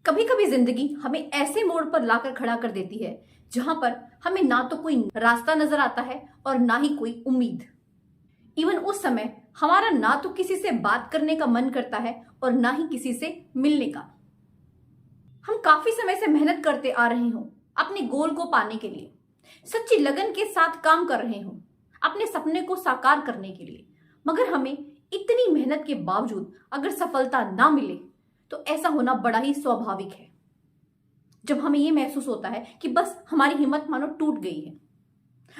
कभी कभी जिंदगी हमें ऐसे मोड़ पर लाकर खड़ा कर देती है जहां पर हमें ना तो कोई रास्ता नजर आता है और ना ही कोई उम्मीद। इवन उस समय हमारा ना तो किसी से बात करने का मन करता है और ना ही किसी से मिलने का। हम काफी समय से मेहनत करते आ रहे हों अपने गोल को पाने के लिए, सच्ची लगन के साथ काम कर रहे हों अपने सपने को साकार करने के लिए, मगर हमें इतनी मेहनत के बावजूद अगर सफलता ना मिले तो ऐसा होना बड़ा ही स्वाभाविक है। जब हमें यह महसूस होता है कि बस हमारी हिम्मत मानो टूट गई है,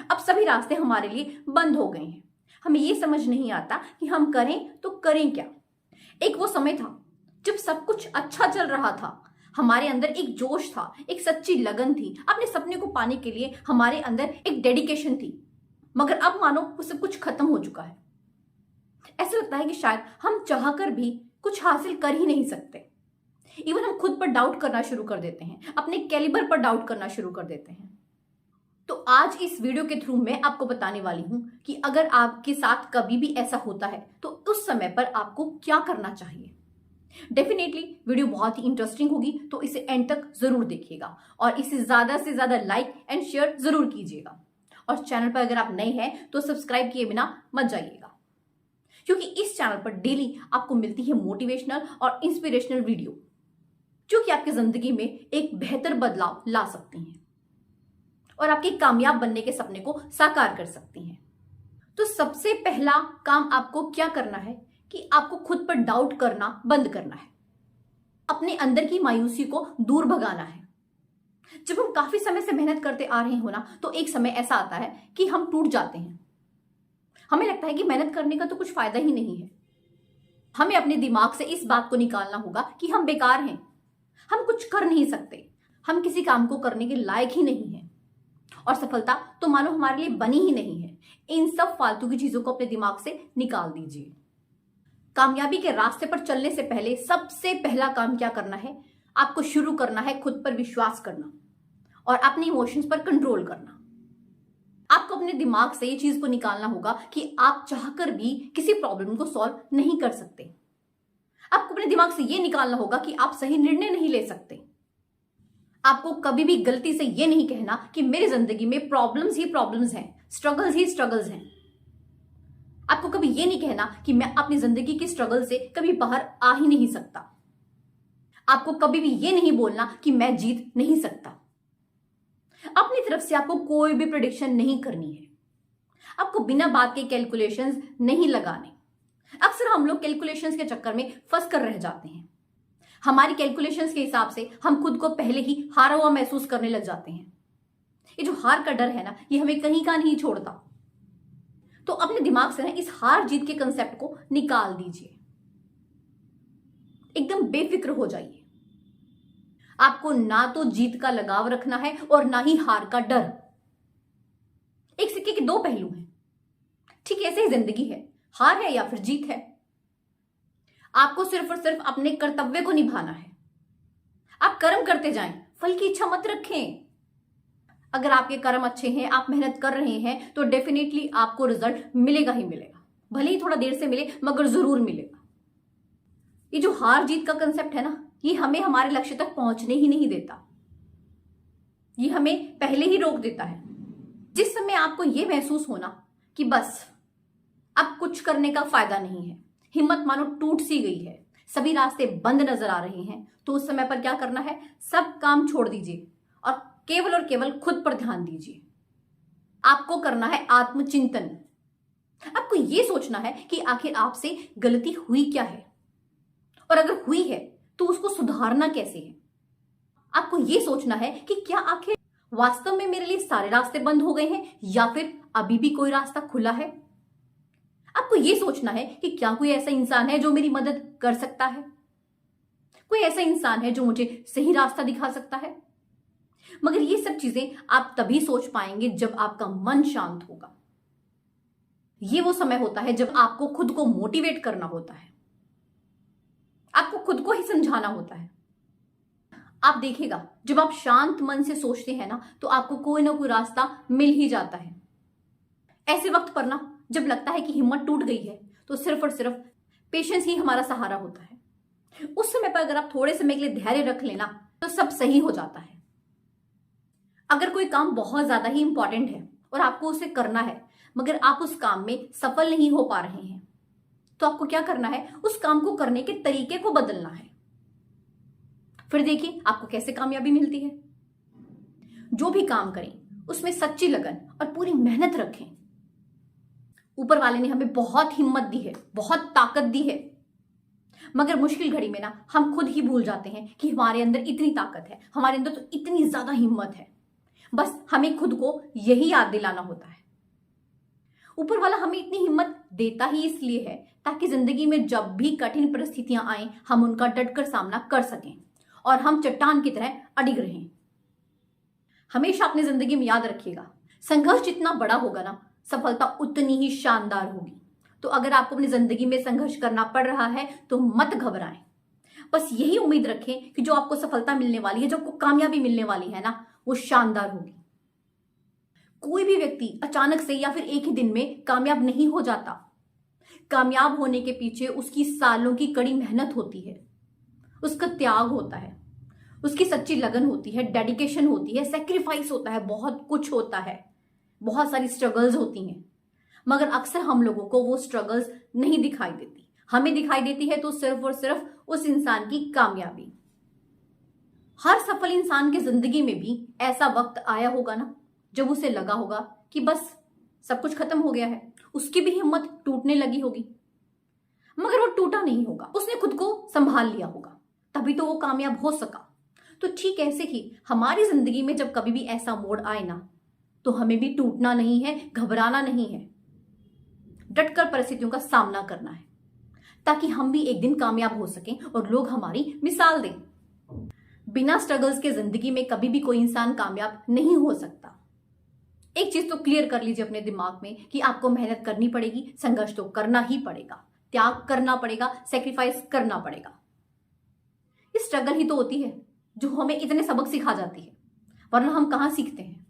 अब सभी रास्ते हमारे लिए बंद हो गए हैं, हमें यह समझ नहीं आता कि हम करें तो करें क्या। एक वो समय था जब सब कुछ अच्छा चल रहा था, हमारे अंदर एक जोश था, एक सच्ची लगन थी, अपने सपने को पाने के लिए हमारे अंदर एक डेडिकेशन थी। मगर अब मानो वो सब कुछ खत्म हो चुका है। ऐसा लगता है कि शायद हम चाहकर भी कुछ हासिल कर ही नहीं सकते। इवन हम खुद पर डाउट करना शुरू कर देते हैं, अपने कैलिबर पर डाउट करना शुरू कर देते हैं। तो आज इस वीडियो के थ्रू मैं आपको बताने वाली हूं कि अगर आपके साथ कभी भी ऐसा होता है तो उस समय पर आपको क्या करना चाहिए। डेफिनेटली वीडियो बहुत ही इंटरेस्टिंग होगी, तो इसे एंड तक जरूर देखिएगा और इसे ज्यादा से ज्यादा लाइक एंड शेयर जरूर कीजिएगा। और चैनल पर अगर आप नए हैं तो सब्सक्राइब किए बिना मत जाइएगा, क्योंकि इस चैनल पर डेली आपको मिलती है मोटिवेशनल और इंस्पिरेशनल वीडियो जो कि आपकी जिंदगी में एक बेहतर बदलाव ला सकती हैं और आपके कामयाब बनने के सपने को साकार कर सकती हैं। तो सबसे पहला काम आपको क्या करना है कि आपको खुद पर डाउट करना बंद करना है, अपने अंदर की मायूसी को दूर भगाना है। जब हम काफी समय से मेहनत करते आ रहे हो ना, तो एक समय ऐसा आता है कि हम टूट जाते हैं। हमें लगता है कि मेहनत करने का तो कुछ फायदा ही नहीं है। हमें अपने दिमाग से इस बात को निकालना होगा कि हम बेकार हैं, हम कुछ कर नहीं सकते, हम किसी काम को करने के लायक ही नहीं हैं और सफलता तो मानो हमारे लिए बनी ही नहीं है। इन सब फालतू की चीजों को अपने दिमाग से निकाल दीजिए। कामयाबी के रास्ते पर चलने से पहले सबसे पहला काम क्या करना है, आपको शुरू करना है खुद पर विश्वास करना और अपने इमोशंस पर कंट्रोल करना। आपको अपने दिमाग से ये चीज को निकालना होगा कि आप चाहकर भी किसी प्रॉब्लम को सॉल्व नहीं कर सकते। आपको अपने दिमाग से ये निकालना होगा कि आप सही निर्णय नहीं ले सकते। आपको कभी भी गलती से ये नहीं कहना कि मेरी जिंदगी में प्रॉब्लम्स ही प्रॉब्लम्स हैं, स्ट्रगल्स ही स्ट्रगल्स हैं। आपको कभी ये नहीं कहना कि मैं अपनी जिंदगी की स्ट्रगल से कभी बाहर आ ही नहीं सकता। आपको कभी भी ये नहीं बोलना कि मैं जीत नहीं सकता। अपनी तरफ से आपको कोई भी प्रेडिक्शन नहीं करनी है। आपको बिना बात के कैलकुलेशंस नहीं लगाने। अक्सर हम लोग कैलकुलेशंस के चक्कर में फंस कर रह जाते हैं। हमारी कैलकुलेशंस के हिसाब से हम खुद को पहले ही हारा हुआ महसूस करने लग जाते हैं। ये जो हार का डर है ना, ये हमें कहीं का नहीं छोड़ता। तो अपने दिमाग से ना इस हार जीत के कंसेप्ट को निकाल दीजिए, एकदम बेफिक्र हो जाइए। आपको ना तो जीत का लगाव रखना है और ना ही हार का डर। एक सिक्के के दो पहलू हैं, ठीक ऐसे ही जिंदगी है, हार है या फिर जीत है। आपको सिर्फ और सिर्फ अपने कर्तव्य को निभाना है। आप कर्म करते जाएं, फल की इच्छा मत रखें। अगर आपके कर्म अच्छे हैं, आप मेहनत कर रहे हैं, तो डेफिनेटली आपको रिजल्ट मिलेगा ही मिलेगा, भले ही थोड़ा देर से मिले मगर जरूर मिलेगा। ये जो हार जीत का कंसेप्ट है ना, ये हमें हमारे लक्ष्य तक पहुंचने ही नहीं देता। ये हमें पहले ही रोक देता है। जिस समय आपको यह महसूस होना कि बस अब कुछ करने का फायदा नहीं है, हिम्मत मानो टूट सी गई है, सभी रास्ते बंद नजर आ रहे हैं, तो उस समय पर क्या करना है, सब काम छोड़ दीजिए और केवल खुद पर ध्यान दीजिए। आपको करना है आत्मचिंतन। आपको यह सोचना है कि आखिर आपसे गलती हुई क्या है और अगर हुई है तो उसको सुधारना कैसे है। आपको यह सोचना है कि क्या आखिर वास्तव में मेरे लिए सारे रास्ते बंद हो गए हैं या फिर अभी भी कोई रास्ता खुला है। आपको यह सोचना है कि क्या कोई ऐसा इंसान है जो मेरी मदद कर सकता है, कोई ऐसा इंसान है जो मुझे सही रास्ता दिखा सकता है। मगर ये सब चीजें आप तभी सोच पाएंगे जब आपका मन शांत होगा। ये वो समय होता है जब आपको खुद को मोटिवेट करना होता है, आपको खुद को ही समझाना होता है। आप देखिएगा, जब आप शांत मन से सोचते हैं ना, तो आपको कोई ना कोई रास्ता मिल ही जाता है। ऐसे वक्त पर ना, जब लगता है कि हिम्मत टूट गई है, तो सिर्फ और सिर्फ पेशेंस ही हमारा सहारा होता है। उस समय पर अगर आप थोड़े समय के लिए धैर्य रख लेना तो सब सही हो जाता है। अगर कोई काम बहुत ज्यादा ही इंपॉर्टेंट है और आपको उसे करना है मगर आप उस काम में सफल नहीं हो पा रहे हैं तो आपको क्या करना है, उस काम को करने के तरीके को बदलना है। फिर देखिए आपको कैसे कामयाबी मिलती है। जो भी काम करें उसमें सच्ची लगन और पूरी मेहनत रखें। ऊपर वाले ने हमें बहुत हिम्मत दी है, बहुत ताकत दी है, मगर मुश्किल घड़ी में ना हम खुद ही भूल जाते हैं कि हमारे अंदर इतनी ताकत है, हमारे अंदर तो इतनी ज्यादा हिम्मत है। बस हमें खुद को यही याद दिलाना होता है। ऊपर वाला हमें इतनी हिम्मत देता ही इसलिए है ताकि जिंदगी में जब भी कठिन परिस्थितियां आए हम उनका डटकर सामना कर सकें और हम चट्टान की तरह अडिग रहें। हमेशा अपनी जिंदगी में याद रखिएगा, संघर्ष जितना बड़ा होगा ना सफलता उतनी ही शानदार होगी। तो अगर आपको अपनी जिंदगी में संघर्ष करना पड़ रहा है तो मत घबराएं। बस यही उम्मीद रखें कि जो आपको सफलता मिलने वाली है, जो आपको कामयाबी मिलने वाली है ना, वो शानदार होगी। कोई भी व्यक्ति अचानक से या फिर एक ही दिन में कामयाब नहीं हो जाता। कामयाब होने के पीछे उसकी सालों की कड़ी मेहनत होती है, उसका त्याग होता है, उसकी सच्ची लगन होती है, डेडिकेशन होती है, सेक्रीफाइस होता है, बहुत कुछ होता है, बहुत सारी स्ट्रगल्स होती हैं। मगर अक्सर हम लोगों को वो स्ट्रगल्स नहीं दिखाई देती। हमें दिखाई देती है तो सिर्फ और सिर्फ उस इंसान की कामयाबी। हर सफल इंसान की जिंदगी में भी ऐसा वक्त आया होगा ना जब उसे लगा होगा कि बस सब कुछ खत्म हो गया है। उसकी भी हिम्मत टूटने लगी होगी, मगर वो टूटा नहीं होगा, उसने खुद को संभाल लिया होगा, तभी तो वो कामयाब हो सका। तो ठीक ऐसे ही हमारी जिंदगी में जब कभी भी ऐसा मोड़ आए ना तो हमें भी टूटना नहीं है, घबराना नहीं है, डटकर परिस्थितियों का सामना करना है ताकि हम भी एक दिन कामयाब हो सकें और लोग हमारी मिसाल दें। बिना स्ट्रगल्स के जिंदगी में कभी भी कोई इंसान कामयाब नहीं हो सकता। एक चीज तो क्लियर कर लीजिए अपने दिमाग में कि आपको मेहनत करनी पड़ेगी, संघर्ष तो करना ही पड़ेगा, त्याग करना पड़ेगा, सेक्रीफाइस करना पड़ेगा। ये स्ट्रगल ही तो होती है जो हमें इतने सबक सिखा जाती है, वरना हम कहां सीखते हैं।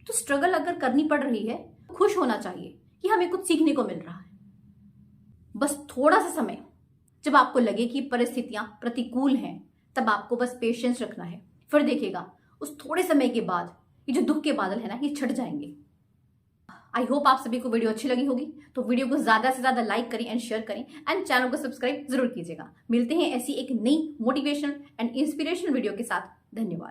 तो स्ट्रगल अगर करनी पड़ रही है तो खुश होना चाहिए कि हमें कुछ सीखने को मिल रहा है। बस थोड़ा सा समय, जब आपको लगे कि परिस्थितियां प्रतिकूल हैं, तब आपको बस पेशेंस रखना है। फिर देखिएगा उस थोड़े समय के बाद ये जो दुख के बादल है ना, ये छट जाएंगे। आई होप आप सभी को वीडियो अच्छी लगी होगी। तो वीडियो को ज्यादा से ज्यादा लाइक करें एंड शेयर करें एंड चैनल को सब्सक्राइब जरूर कीजिएगा। मिलते हैं ऐसी एक नई मोटिवेशनल एंड इंस्पिरेशनल वीडियो के साथ। धन्यवाद।